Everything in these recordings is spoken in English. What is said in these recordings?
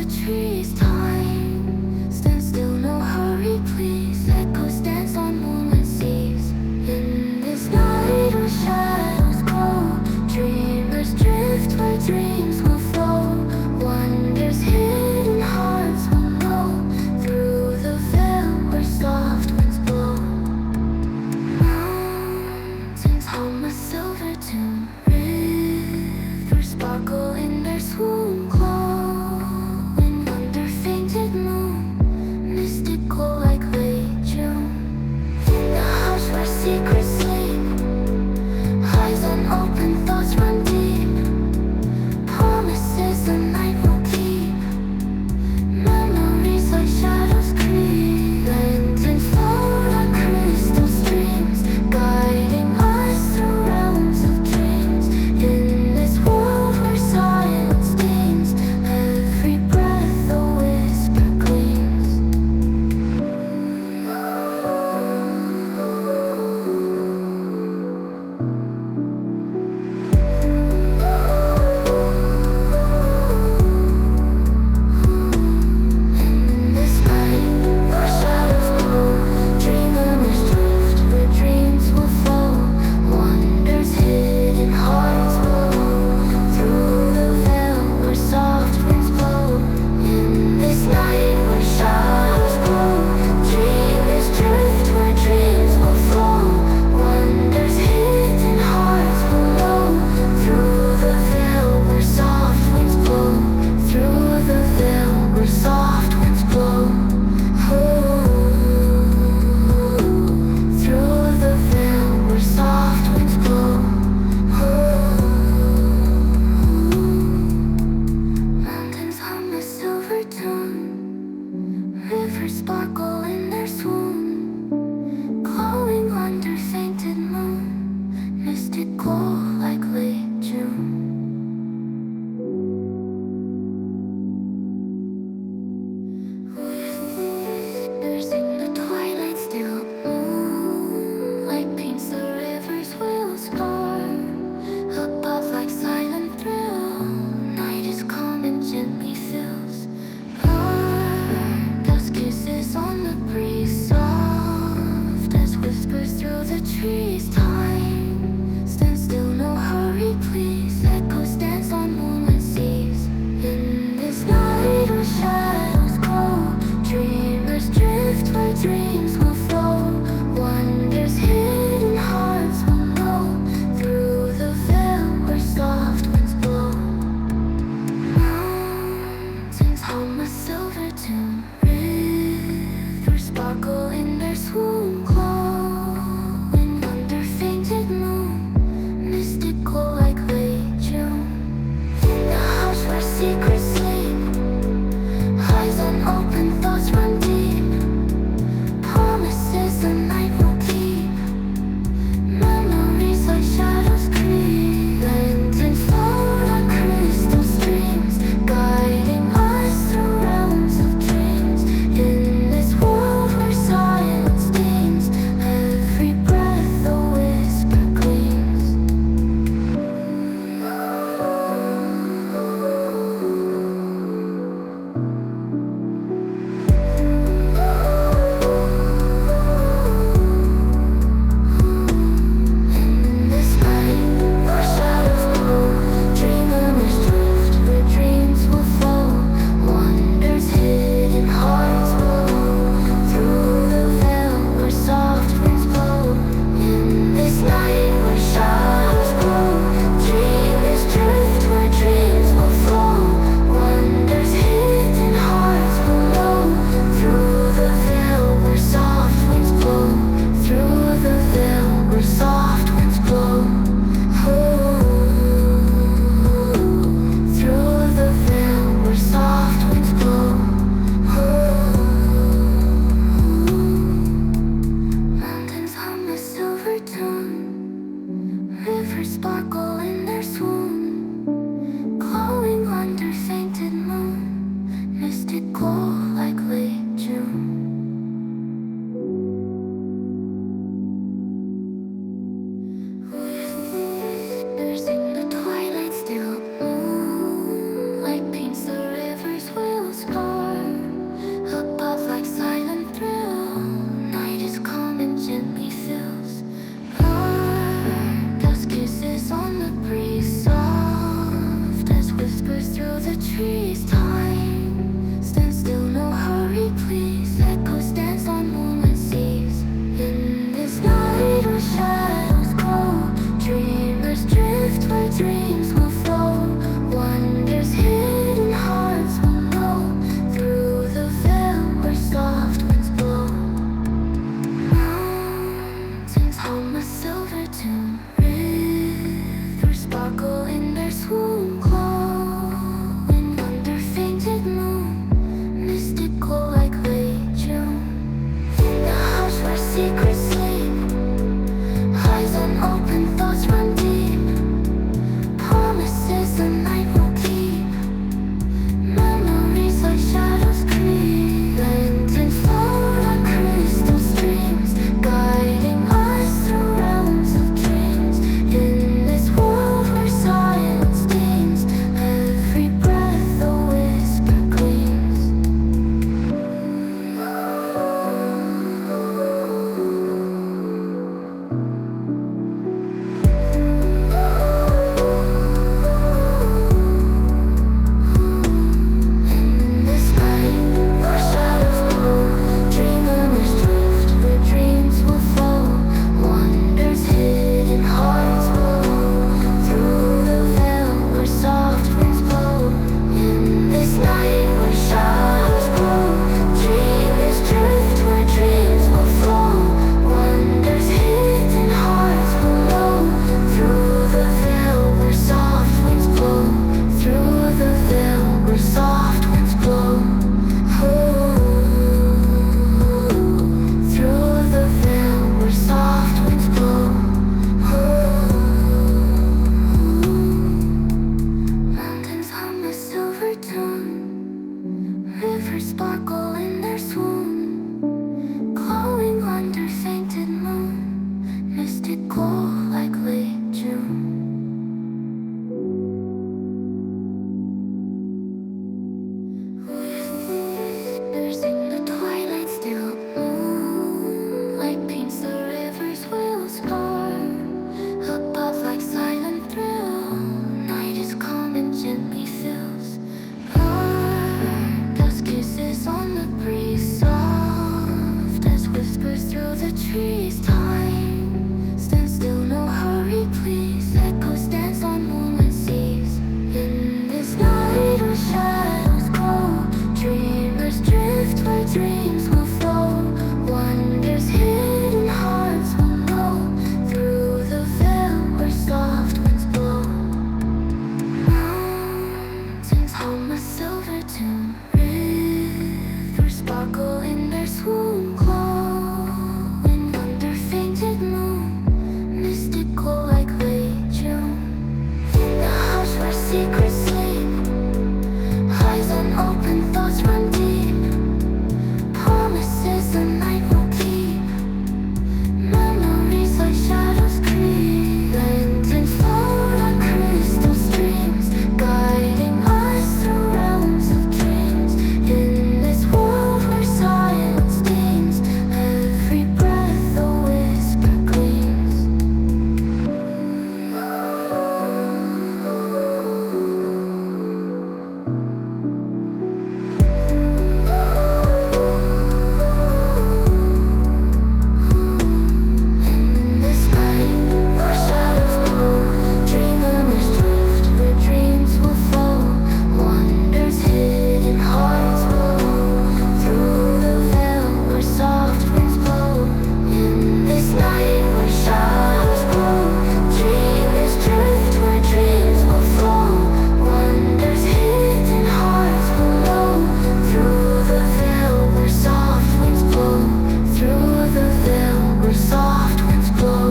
trees. Time stands still, no hurry, please. Echoes dance on moonlit seas. In this night where shadows grow, dreamers drift where dreams will flow. Wonders hidden hearts will know, through the veil where soft winds blow. Mountains hum a silver tune, rivers sparkle in their swoon, glowing under fainted moon, mystical like late June. In the hush where secrets sleep, eyes unopened, thoughts run deep. Promises the night will keep, memories like shadows creep. Lanterns float on crystal streams, guiding us through realms of dreams. In this world where silence stings, every breath a whisper gleams. In this night where shadows glow, dreamers drift where dreams will flow. Wonders hidden hearts will know, through the veil where soft winds blow. In this night where shadows glow, dreamers drift where dreams will flow. Wonders hidden hearts will know, through the veil where soft winds blow. Through the veil where soft winds blow. Through the veil where soft winds blow. Mountains hum a silver tune, rivers sparkle in their swoon, glowing under fainted moon, mystical like late June. Whispers in the twilight still, moonlight paints the river's wheel scar. Above like silent thrill, night is calm and gently fills. Dust kisses on the breeze, soft as whispers through the trees. Time stands still, no hurry, please. Echoes dance on moonlit seas. In this night where shadows grow, dreamers drift where dreams will flow. Wonders hidden hearts will know, through the veil where soft winds blow. Mountains hum a silver tune, rivers sparkle in their swoon, glowing under fainted moon, mystical like late June. In the hush where secrets sleep, eyes unopened, thoughts run deep. Promises the night will keep, memories like shadows creep. Lanterns float on crystal streams, guiding us through realms of dreams. In this world where silence stings, every breath a whisper gleams. In this night where shadows glow, dreamers drift where dreams will flow. Wonders hidden hearts will know, through the veil where soft winds blow. In this night where shadows glow, dreamers drift where dreams will flow. Wonders hidden hearts will know, through the veil where soft winds blow. Through the veil where soft winds blow. Through the veil where soft winds blow. Mountains hum a silver tune, rivers sparkle in their swoon, glowing under fainted moon, mystical like late June. Whispers in the twilight still, moonlight paints the river's wheels trees. Time stands still, no hurry, please. Echoes dance on moonlit seas. In this night where shadows grow, dreamers drift where dreams will flow. Wonders hidden hearts will know, through the veil where soft winds blow. Mountains hum a silver tune, rivers sparkle in their swoon, glowing under fainted moon, mystical like late June. In the hush where secrets sleep, eyes unopened, thoughts run deep. Promises the night will keep, memories like shadows creep. Lenten float on crystal streams, guiding us through realms of dreams. In this world where silence stings, every breath a whisper gleams. In this night where shadows grow, dreamers drift where dreams will flow. Wonders hidden hearts will know, through the veil where soft winds blow. In this night where shadows grow, dreamers drift where dreams will flow. Wonders hidden hearts will know, through the veil where soft winds blow. Through the veil where soft winds blow. Through the veil where soft winds blow. Mountains hum a silver tune, rivers sparkle in their swoon, glowing under fainted moon, mystical like late June. Whispers in the twilight still, moonlight paints the river's wheels. Far above like silent thrill, night is calm and gently fills. Dust kisses on the breeze, soft as whispers through the trees. Time stands still, no hurry, please. Echoes dance on moonlit seas. In this night where shadows grow, dreamers drift where dreams will flow. Wonders hidden hearts will know, through the veil where soft winds blow. Mountains hum a silver tune, rivers sparkle in their swoon, glowing under fainted moon, mystical like late June. In the hush where secrets sleep, eyes unopened, thoughts run deep. Promises the night will keep, memories like shadows creep. Lenten float on crystal streams, guiding us through realms of dreams. In this world where silence stings, every breath a whisper gleams. In this night where shadows grow, dreamers drift where dreams will flow. Wonders hidden hearts will know, through the veil where soft winds blow. In this night where shadows grow, dreamers drift where dreams will flow. Wonders hidden hearts will know, through the veil where soft winds blow. Through the veil where soft winds blow.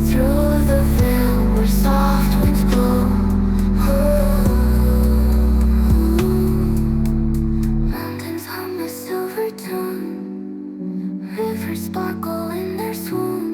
Through the veil where soft winds blow. Mountains hum a silver tune, rivers sparkle in their swoon,